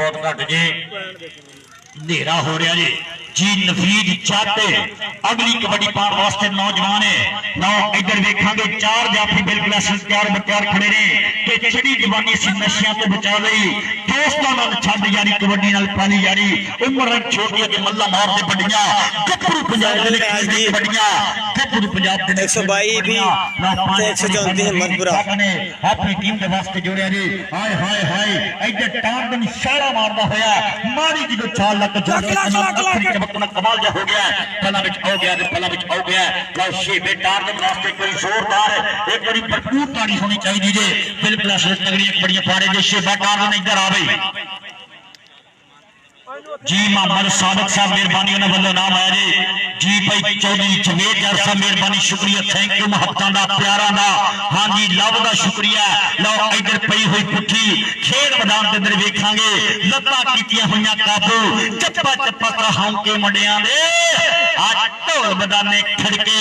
बहुत घट जी अंधेरा हो रहा जी नफीद जट अगली कबड्डी पाने वास्ते नौजवान है नौ इधर वेखांगे चार जाफी बिल्कुल तैयार बत्यार खड़े ने कि चिड़ी जवानी से नशियां तो बचा लई दोस्तां नाल छड्ड यारी कबड्डी नाल पाली यारी उम्र छोटी के मल्ला मार दे बड़ियां गप्परू पंजाब दे कबड्डियां गप्परू पंजाब दे 122 भी 134 हिम्मतपुरा अपनी टीम के वास्ते जोड़िया जी हाय हाय हाय इधर टार दिन इशारा मारदा होया मारी जो चाल लग जोड़ कमाल जा हो गया पहला विच हो गया पहला विच हो गया लो शेबे टार दे वास्ते कोई जोरदार एक बड़ी भरपूर ताड़ी होनी चाहिए जी बिल्कुल असर तगड़ी बड़ी पारे दे शेबा टार ने इधर आ गई जी मोहम्मद सादिक साहब मेहरबानी उन्होंने वालों नाम आया जी भाई चौधरी जवेद यार साहब मेहरबानी शुक्रिया थैंक यू महत्ता दा प्यारा दा हां जी लव दा शुक्रिया लो इधर पई हुई पुट्ठी खेल मैदान के अंदर वेखांगे लत्तां कीतियां होईयां काबू चप्पा चप्पा कराहां के मुंडियां दे आज ढोल बदाने खड़के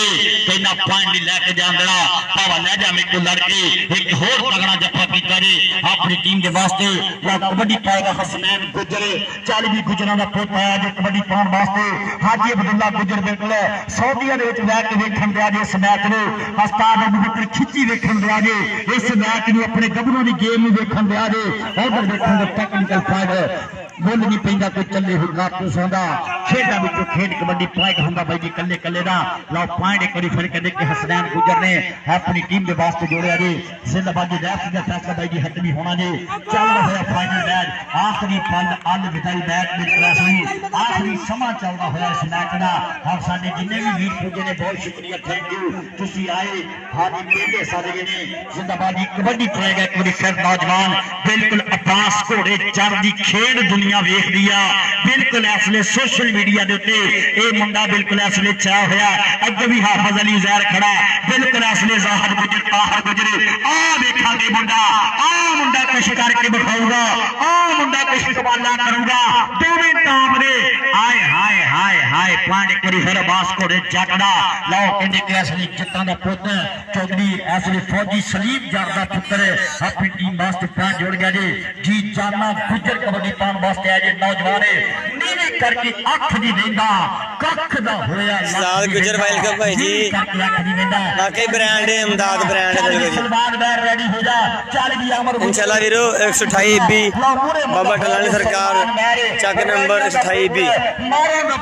कहना पॉइंट लेके जांदड़ा भावा ले जा मेरे को लड़के एक होर तगड़ा जप्पा कीता जी अपनी टीम के वास्ते कबड्डी पाएगा हसनैन गुजर 40 गुजरां दा पुत आया जो कबड्डी पाउण वास्ते हाजी अब्दुल्ला गुजर बिल्कुल सऊदीया दे विच बैठ के वेखण दिया जी इस मैच नूं उस्ताद अबू बकर खिच्ची वेखण दिया जी इस मैच नूं अपने गबरों दी गेम नूं वेखण दिया जी उधर वेखण दे टेक्निकल फाइट मुल नहीं पैंदा कोई चले हुई कारतूस होंदा खेडां विचों खेड कबड्डी पॉइंट होंदा भाई जी कल्ले कल्ले दा लो पॉइंट एक बारी फिर कहंदे कि हसनैन गुजर ने अपनी टीम के वास्ते जोड़िया जी जिंदाबाद रैफ दा फैसला भाई जी हट नहीं होना जी चल रहा फाइनल मैच आखिरी पल अल विदाई मैच बिल्कुल सही आखिरी समा चलदा होया इस मैच दा हम साडे जिन्ने भी वीर पुजे ने बहुत शुक्रिया थैंक यू तुसी आए हाजी मेले सारे ने जिंदाबाद कबड्डी ट्रैक एक बारी फिर नौजवान बिल्कुल अब्बास घोड़े चढ़ दी खेड दुनिया वेख दिया बिल्कुल इसलिए सोशल मीडिया के उत्ते ये मुंडा बिल्कुल इसलिए छाया होया अगे भी हाफिज अली ज़ैर खड़ा बिल्कुल इसलिए ज़ाहिर गुजर ताहिर गुजरे आ वेखांगे मुंडा कुछ करके दिखाऊगा मुंडा कुछ कमाला करूंगा दोवें टाप दे हाय हाय हाय हाय पॉइंट एक बारी फिर अब्बास घोड़े जट दा लो कहंदे कि असली जट्टां दा पुत चौधरी असली फौजी सलीम जट दा पुत्र अपनी टीम वास्ते पॉइंट जोड़ गया जी जाना गुजर कबड्डी पाउण वास्ते आज नौजवान नीवी करके अख नहीं वेंदा कख दा होया साल गुजर वेलकम भाई जी वाकई ब्रांड है अमदाद ब्रांड है सलमान बैर रेडी हो जा चल गया अमर इंशाल्लाह वीरो 128 बी बाबा टलानी सरकार चक नंबर 128 बी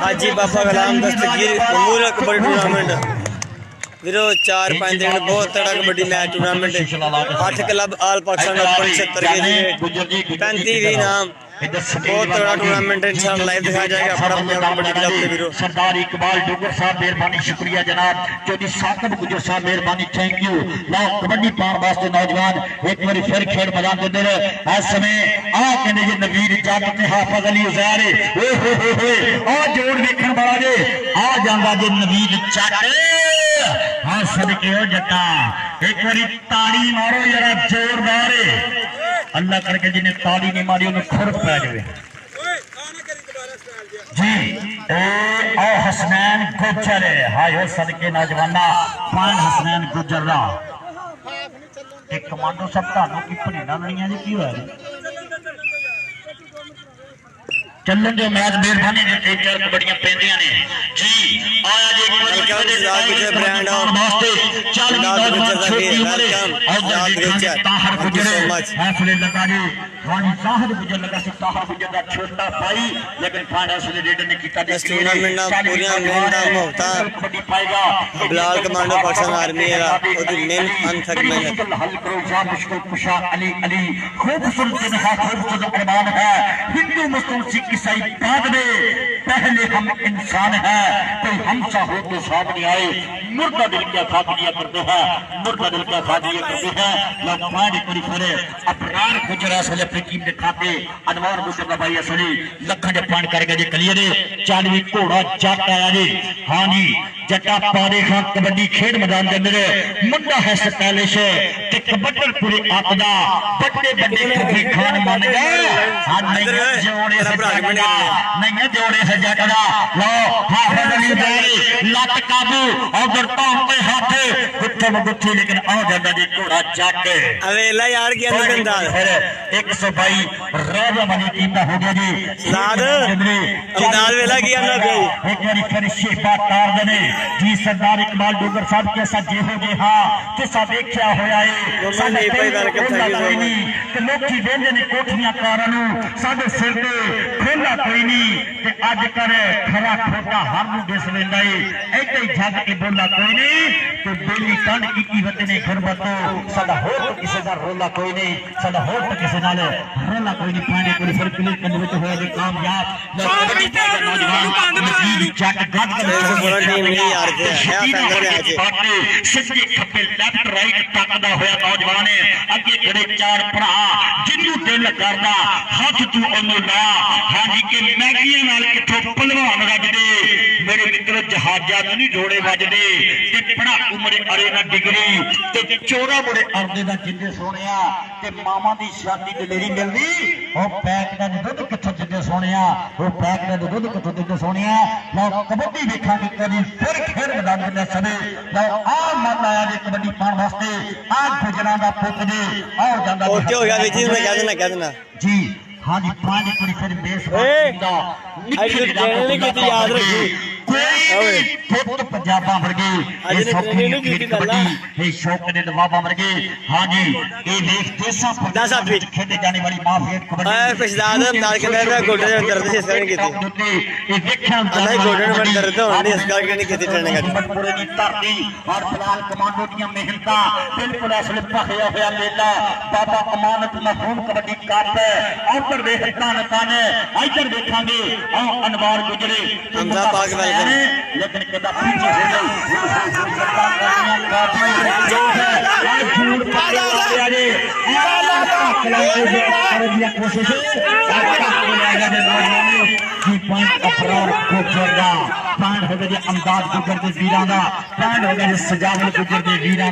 हाजी बाबा गुलाम दस्तगीर अमूल कबड्डी टूर्नामेंट वीरो 4-5 दिन बहुत तगड़ा kabaddi match tournament 8 club all Pakistan open 76 के 35 नाम बहुत तगड़ा टूर्नामेंट इंशाल्लाह लाइव दिखाया जाएगा अपना कबड्डी क्लब के वीरो सरदार इकबाल डोगर साहब मेहरबानी शुक्रिया जनाब चौधरी साकिब गुजर साहब मेहरबानी थैंक यू लो कबड्डी पाउण वास्ते नौजवान एक बार फिर खेल मैदान के अंदर इस समय आ कहंदे जी नवीर जट ते हाफिज अली ज़ैर ओए होए आ जोड़ देखण वाला जे आ जांदा जे नवीर जट हां सदके हो जट्टा एक बारी ताड़ी मारो जरा जोरदार अल्लाह करके जिन्हें ताड़ी नहीं मारी उन्हें खुर पै जाए जी ओ हसनैन गुजर हाय हो सदके नौजवाना पान हसनैन गुजर दा एक कमांडो सब तानू की भनीना लड़ियां जी की होया चलन जो मैच मेहरबानी ने 3-4 कबड्डियां पेंदियां ने जी आया जी गुजर ब्रांड वास्ते चल नौजवान छोटी उम्र और गुजर ताहर गुजर हौसले लगा जी हां ताहर गुजर लगा से ताहर गुजर दा छोटा भाई लेकिन फाड़ा से रेड ने कीता इस टूर्नामेंट ना पूरी मेहनत मोहता कबड्डी पाएगा बिलाल कमांडो पाकिस्तान आर्मी है ओदी मेहनत अनथक मेहनत हल करो जा मुश्किल कुशा अली अली खूबसूरत नहा खूबसूरत अरमान है हिंदू मुस्लिम सिख ईसाई बाद में पहले हम इंसान है कोई हमसा हो तो सामने आए मुर्दा दिल क्या खातिया करते हैं मुर्दा दिल क्या खातिया करते हैं लोग पानी पूरी फरे अपरार गुजरा सले अपनी टीम ने खाते अनवर गुजर का भाई असली लखन दे पान करके जे कलिए दे 40 घोड़ा जट आया जी हां जी जट्टा पारे खां कबड्डी खेड मैदान के अंदर मुंडा है स्टाइलिश ते कबड्डर पूरे आकदा बड़े बड़े खबी खान बन गए हां नहीं जोड़े से जगड़ा नहीं जोड़े से जगड़ा लो हां बदली जाए लत काबू और पांव पे हाथ गुत्थे गुत्थे लेकिन आ जाता जी घोड़ा जट अवेला यार की अंदाज फिर 122 राजा बनी टीम का हो गया जी साद अंदाज वेला की अंदाज एक बार फिर शेफा तार दने जी सरदार इकबाल डोगर साहब के साथ जे हो जे हां तुसा देखया होया है साडे भाई वेलकम थैंक यू ते लोकी वेंदे ने कोठियां कारां नु साडे सिर ते खोला कोई नहीं ते अज कर खरा खोटा हर नु दिस वेंदा है ऐते ही जग के बोला कोई नहीं ते बेली कंड की वतने गुरबतो साडा होर किसे दा रोला कोई नहीं साडा होर किसे नाल रोला कोई नहीं पांडे कोई फिर क्लियर करने विच होया जी कामयाब नौजवान नजीर जट गद बड़ा टीम नहीं यार के है संगर मैच सज्जे खब्बे लेफ्ट राइट तकदा होया नौजवान अगे खड़े चार भरा जिन्नू दिल करदा हथ तू ओनू ला हां जी के मैगियां नाल किथों पहलवान रजदे मेरे मित्रों जहाजा नु नहीं जोड़े वजदे ते बड़ा उमरे अरे ना डिगरी ते चोरा बड़े अरदे दा जिंदे सोहणिया ते मामा दी शादी दलेरी मिलदी ओ पैक दा दुੱਧ किथों जिंदे सोहणिया ओ पैक दा दुੱਧ किथों जिंदे सोहणिया लो कबड्डी वेखांगे कदी फिर खेड मैदान दे सभे लो आ मन आया जी कबड्डी पाण वास्ते आ गुजरां दा पुੱਤ दे आ ਜਾਂਦਾ ओके हो गया विजी मैं कह देना जी हाँ जी पांच कोई फिर बेस याद रखी पुत पंजाबा वर्गे शौक ने नवाबा वर्गे हाँ जी ये देश देशा खेले जाने वाली माफियत कबड्डी गोडे में दर्द से इसका नहीं कीती नहीं गोडे में दर्द होने इसका नहीं कीती ट्रेनिंग पूरे दी धरती और फिलहाल कमांडो दी मेहनतां बिल्कुल असले भखया होया मेला बाबा अमानत मफहूम कबड्डी कप उधर देख तान तान इधर देखांगे अनवार गुजरे हमजा पाक वेलकम लेकिन कदा पीछे हो गई जो है आज झूठ पकड़ लिया जे कोशिश की पॉइंट अफरार गुजर दा पॉइंट हो गया अमदाद गुजर दे वीरां दा पॉइंट हो गया सजावल गुजर दे वीरां